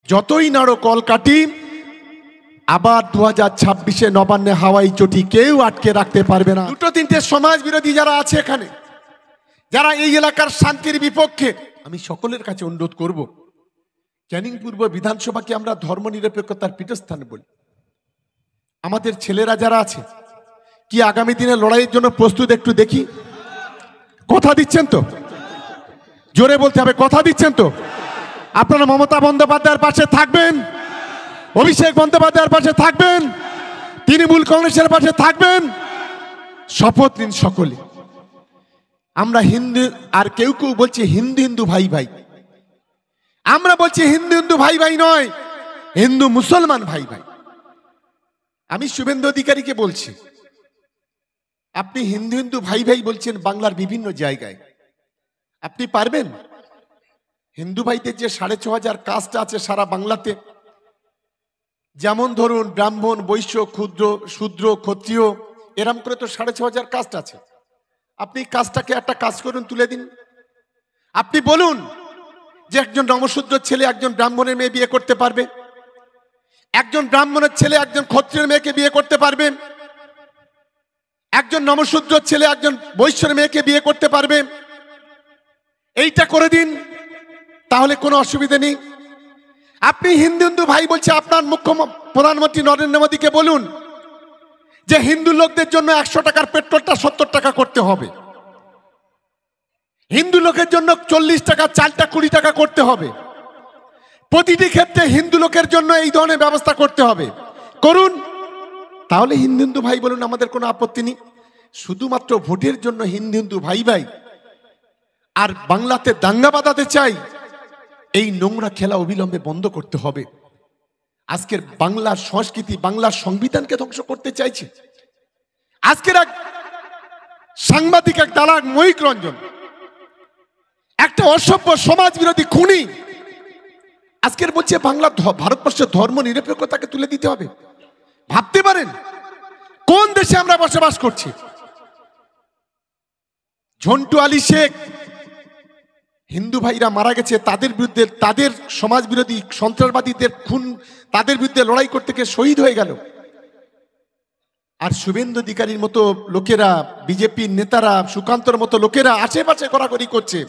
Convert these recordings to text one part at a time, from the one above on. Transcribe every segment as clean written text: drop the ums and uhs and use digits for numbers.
যতই নাড়ো কলকাঠি, আবার 2026-এ নবান্নে হাওয়াই চটি কেউ আটকে রাখতে পারবে না। দুটো তিনটে সমাজ বিরোধী যারা আছে এখানে, যারা এই এলাকার শান্তির বিপক্ষে, আমি সকলের কাছে অনুরোধ করব, ক্যানিং পূর্ব বিধানসভাকে আমরা ধর্মনিরপেক্ষতার পীঠস্থান বলি। আমাদের ছেলেরা যারা আছে কি আগামী দিনে লড়াইয়ের জন্য প্রস্তুত? একটু দেখি, কথা দিচ্ছেন তো? জোরে বলতে হবে, কথা দিচ্ছেন তো? আপনারা মমতা বন্দ্যোপাধ্যায়ের পাশে থাকবেন, অভিষেক বন্দ্যোপাধ্যায়ের পাশে থাকবেন, তৃণমূল কংগ্রেসের পাশে থাকবেন, শপথ নিন সকলে। আমরা হিন্দু, আর কেউ কেউ বলছে হিন্দু হিন্দু ভাই ভাই, আমরা বলছি হিন্দু হিন্দু ভাই ভাই নয়, হিন্দু মুসলমান ভাই ভাই। আমি শুভেন্দু অধিকারীকে বলছি, আপনি হিন্দু হিন্দু ভাই ভাই বলছেন বাংলার বিভিন্ন জায়গায়, আপনি পারবেন হিন্দু ভাইদের যে 6,500 কাস্ট আছে সারা বাংলাতে, যেমন ধরুন ব্রাহ্মণ, বৈশ্য, ক্ষুদ্র, শূদ্র, ক্ষত্রিয়, এরম করে তো 6,500 কাস্ট আছে। আপনি কাজটাকে একটা কাজ করুন, তুলে দিন। আপনি বলুন যে একজন নমশূদ্র ছেলে একজন ব্রাহ্মণের মেয়ে বিয়ে করতে পারবে, একজন ব্রাহ্মণের ছেলে একজন ক্ষত্রিয়ের মেয়েকে বিয়ে করতে পারবে, একজন নমশূদ্র ছেলে একজন বৈশ্যের মেয়েকে বিয়ে করতে পারবে। এইটা করে দিন, তাহলে কোনো অসুবিধা নেই। আপনি হিন্দু হিন্দু ভাই বলছে, আপনার প্রধানমন্ত্রী নরেন্দ্র মোদীকে বলুন যে হিন্দু লোকদের জন্য 100 টাকার পেট্রোলটা 70 টাকা করতে হবে, হিন্দু লোকের জন্য 40 টাকা চালটা 20 টাকা করতে হবে, প্রতিটি ক্ষেত্রে হিন্দু লোকের জন্য এই ধরনের ব্যবস্থা করতে হবে। করুন, তাহলে হিন্দু হিন্দু ভাই বলুন, আমাদের কোনো আপত্তি নেই। শুধুমাত্র ভোটের জন্য হিন্দু হিন্দু ভাই ভাই আর বাংলাতে দাঙ্গা বাঁধাতে চাই, এই নোংরা খেলা অবিলম্বে বন্ধ করতে হবে। আজকের বাংলার সংস্কৃতি, বাংলার সংবিধানকে ধ্বংস করতে চাইছে। আজকের এক সাংবাদিক, এক দালাল মহিক রঞ্জন, একটা অসভ্য সমাজ বিরোধী খুনি, আজকের বলছে বাংলা ভারতবর্ষের ধর্ম নিরপেক্ষতাকে তুলে দিতে হবে। ভাবতে পারেন কোন দেশে আমরা বসবাস করছি? ঝন্টু আলী শেখ, হিন্দু ভাইরা মারা গেছে, তাদের বিরুদ্ধে, তাদের সমাজ বিরোধী সন্ত্রাসবাদীদের খুন, তাদের বিরুদ্ধে লড়াই করতে গিয়ে শহীদ হয়ে গেল। আর শুভেন্দু অধিকারীর মতো লোকেরা, বিজেপির নেতারা, সুকান্তর মতো লোকেরা আশেপাশে কড়াকড়ি করছে।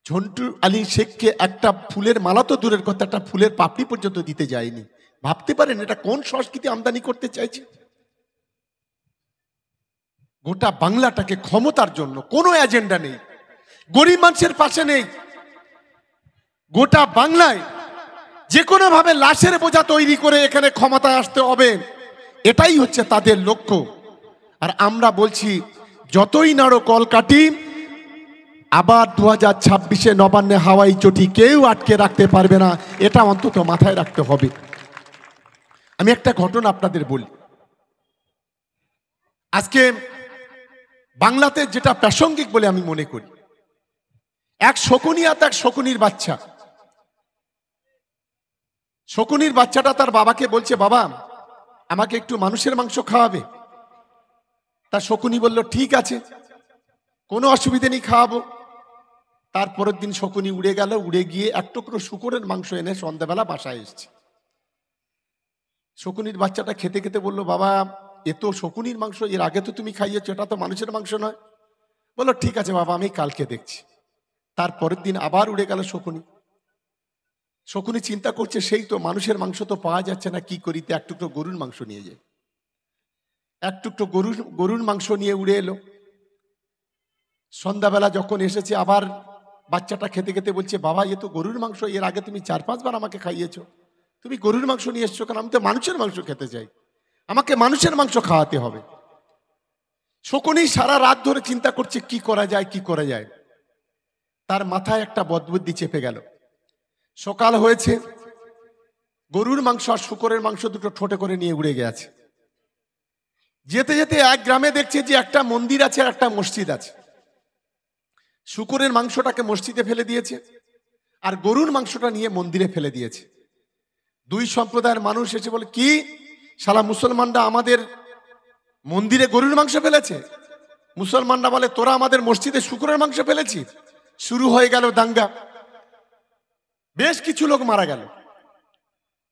ঝন্টু আলী শেখকে একটা ফুলের মালা তো দূরের কথা, একটা ফুলের পাপড়ি পর্যন্ত দিতে যায়নি। ভাবতে পারেন এটা কোন সংস্কৃতি আমদানি করতে চাইছে? গোটা বাংলাটাকে ক্ষমতার জন্য, কোনো এজেন্ডা নেই, গরিব মানুষের পাশে নেই। গোটা বাংলায় যে কোনো ভাবে লাশের বোঝা তৈরি করে এখানে ক্ষমতায় আসতে হবে, এটাই হচ্ছে তাদের লক্ষ্য। আর আমরা বলছি, যতই নাড়ো কলকাঠি, আবার 2026-এ নবান্নে হাওয়াই চটি কেউ আটকে রাখতে পারবে না, এটা অন্তত মাথায় রাখতে হবে। আমি একটা ঘটনা আপনাদের বলি। আজকে বাংলাতে যেটা প্রাসঙ্গিক বলে আমি মনে করি, এক শকুনি আর এক শকুনির বাচ্চা। শকুনির বাচ্চাটা তার বাবাকে বলছে, বাবা আমাকে একটু মানুষের মাংস খাওয়াবে? তার শকুনি বলল, ঠিক আছে, কোনো অসুবিধা নেই, খাওয়াবো। তারপরের দিন শকুনি উড়ে গেল, উড়ে গিয়ে এক টুকরো শূকরের মাংস এনে সন্ধ্যাবেলা বাসায় এসছে। শকুনির বাচ্চাটা খেতে খেতে বলল, বাবা এ তো শকুনির মাংস, এর আগে তো তুমি খাইয়েছো, এটা তো মানুষের মাংস নয়। বললো, ঠিক আছে বাবা, আমি কালকে দেখছি। তারপরের দিন আবার উড়ে গেল শকুনি। শকুনি চিন্তা করছে, সেই তো মানুষের মাংস তো পাওয়া যাচ্ছে না, কি করিতে এক টুকরো গরুর মাংস নিয়ে যায়। এক টুকরো গরুর মাংস নিয়ে উড়ে এলো। সন্ধ্যাবেলা যখন এসেছে, আবার বাচ্চাটা খেতে খেতে বলছে, বাবা এ তো গরুর মাংস, এর আগে তুমি 4-5 বার আমাকে খাইয়েছো, তুমি গরুর মাংস নিয়ে এসছো কেন? আমি তো মানুষের মাংস খেতে চাই, আমাকে মানুষের মাংস খাওয়াতে হবে। শকুনি সারা রাত ধরে চিন্তা করছে কি করা যায়, কি করা যায়। তার মাথায় একটা বদবুদ্ধি চেপে গেল। সকাল হয়েছে, গরুর মাংস আর শূকরের মাংস দুটো ঠোঁটে করে নিয়ে উড়ে গেছে। যেতে যেতে এক গ্রামে দেখছে যে একটা মন্দির আছে আর একটা মসজিদ আছে। শূকরের মাংসটাকে মসজিদে ফেলে দিয়েছে, আর গরুর মাংসটা নিয়ে মন্দিরে ফেলে দিয়েছে। দুই সম্প্রদায়ের মানুষ এসে বলে, কি শালা মুসলমানরা আমাদের মন্দিরে গরুর মাংস ফেলেছে? মুসলমানরা বলে, তোরা আমাদের মসজিদে শূকরের মাংস ফেলেছি। শুরু হয়ে গেল দাঙ্গা। বেশ কিছু লোক মারা গেল।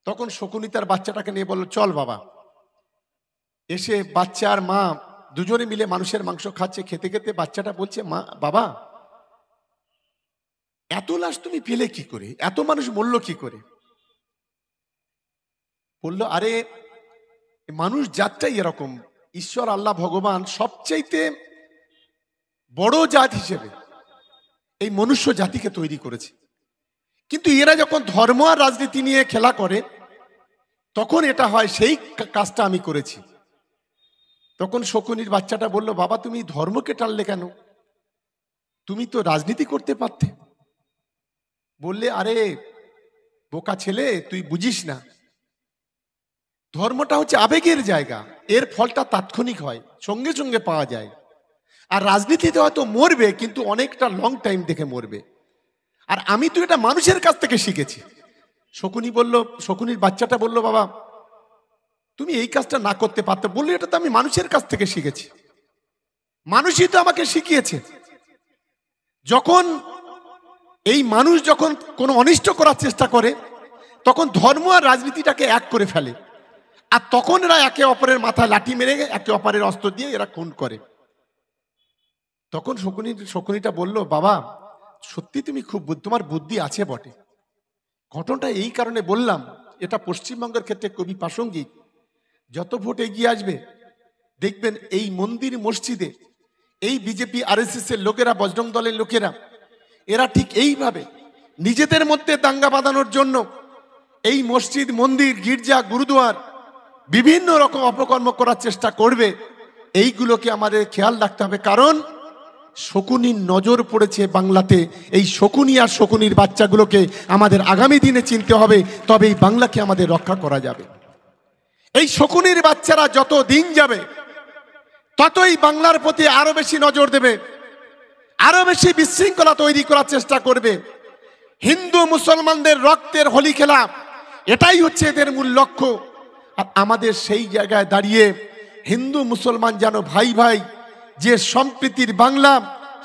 তখন শকুনি তার বাচ্চাটাকে নিয়ে বলল, চল বাবা। এসে বাচ্চা আর মা দুজনে মিলে মানুষের মাংস খাচ্ছে। খেতে খেতে বাচ্চাটা বলছে, মা, বাবা, এত লাশ তুমি পেলে কি করে, এত মানুষ মরল কি করে? বলল, আরে মানুষ জাতটাই এরকম। ঈশ্বর আল্লাহ ভগবান সবচাইতে বড় জাত হিসেবে এই মনুষ্য জাতিকে তৈরি করেছে। কিন্তু এরা যখন ধর্ম আর রাজনীতি নিয়ে খেলা করে তখন এটা হয়, সেই কাজটা আমি করেছি। তখন শকুনির বাচ্চাটা বলল, বাবা, তুমি ধর্মকে টানলে কেন? তুমি তো রাজনীতি করতে পারতে। বললে, আরে বোকা ছেলে, তুই বুঝিস না, ধর্মটা হচ্ছে আবেগের জায়গা, এর ফলটা তাৎক্ষণিক হয়, সঙ্গে সঙ্গে পাওয়া যায়। আর রাজনীতিতে হয়তো মরবে, কিন্তু অনেকটা লং টাইম দেখে মরবে। আর আমি তো এটা মানুষের কাছ থেকে শিখেছি। শকুনির বাচ্চাটা বলল, বাবা, তুমি এই কাজটা না করতে পারতে। বললে, এটা তো আমি মানুষের কাছ থেকে শিখেছি, মানুষই তো আমাকে শিখিয়েছে। যখন এই মানুষ যখন কোনো অনিষ্ট করার চেষ্টা করে তখন ধর্ম আর রাজনীতিটাকে এক করে ফেলে, আর তখন এরা একে অপরের মাথায় লাঠি মেরে একে অপরের অস্ত্র দিয়ে এরা খুন করে। তখন শকুনিটা বলল, বাবা, সত্যি তুমি খুব তোমার বুদ্ধি আছে বটে। ঘটনাটা এই কারণে বললাম, এটা পশ্চিমবঙ্গের ক্ষেত্রে খুবই প্রাসঙ্গিক। যত ভোট এগিয়ে আসবে দেখবেন এই মন্দির মসজিদে এই বিজেপি আরএসএস এর লোকেরা, বজরং দলের লোকেরা, এরা ঠিক এইভাবে নিজেদের মধ্যে দাঙ্গা বাঁধানোর জন্য এই মসজিদ, মন্দির, গির্জা, গুরুদুয়ার বিভিন্ন রকম অপকর্ম করার চেষ্টা করবে। এইগুলোকে আমাদের খেয়াল রাখতে হবে, কারণ শকুনির নজর পড়েছে বাংলাতে। এই শকুনি আর শকুনির বাচ্চাগুলোকে আমাদের আগামী দিনে চিনতে হবে, তবে এই বাংলাকে আমাদের রক্ষা করা যাবে। এই শকুনির বাচ্চারা যত দিন যাবে ততই বাংলার প্রতি আরো বেশি নজর দেবে, আরো বেশি বিশৃঙ্খলা তৈরি করার চেষ্টা করবে। হিন্দু মুসলমানদের রক্তের হোলি খেলা, এটাই হচ্ছে এদের মূল লক্ষ্য। আর আমাদের সেই জায়গায় দাঁড়িয়ে হিন্দু মুসলমান যেন ভাই ভাই যে সম্প্রীতির বাংলা,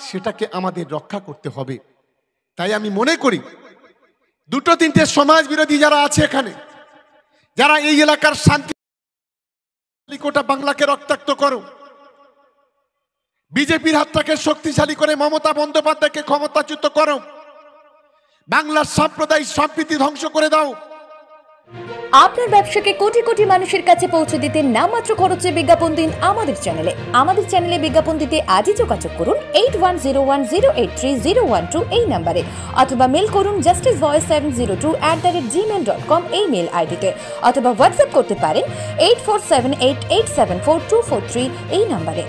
সেটাকে আমাদের রক্ষা করতে হবে। তাই আমি মনে করি দুটো তিনটে সমাজ বিরোধী যারা আছে এখানে, যারা এই এলাকার শান্তি, গোটা বাংলাকে রক্তাক্ত করো, বিজেপির হাতটাকে শক্তিশালী করে মমতা বন্দ্যোপাধ্যায়কে ক্ষমতাচ্যুত করো, বাংলার সাম্প্রদায়িক সম্প্রীতি ধ্বংস করে দাও। আপনার ব্যবসাকে কোটি কোটি মানুষের কাছে পৌঁছে দিতে নামমাত্র খরচে বিজ্ঞাপন দিন আমাদের চ্যানেলে। আমাদের চ্যানেলে বিজ্ঞাপন দিতে আজই যোগাযোগ করুন 8101083012 এই নম্বরে, অথবা মেল করুন justicevoice702@gmail.com এই মেল আইডিতে, অথবা হোয়াটসঅ্যাপ করতে পারেন 8478874243 এই নম্বরে।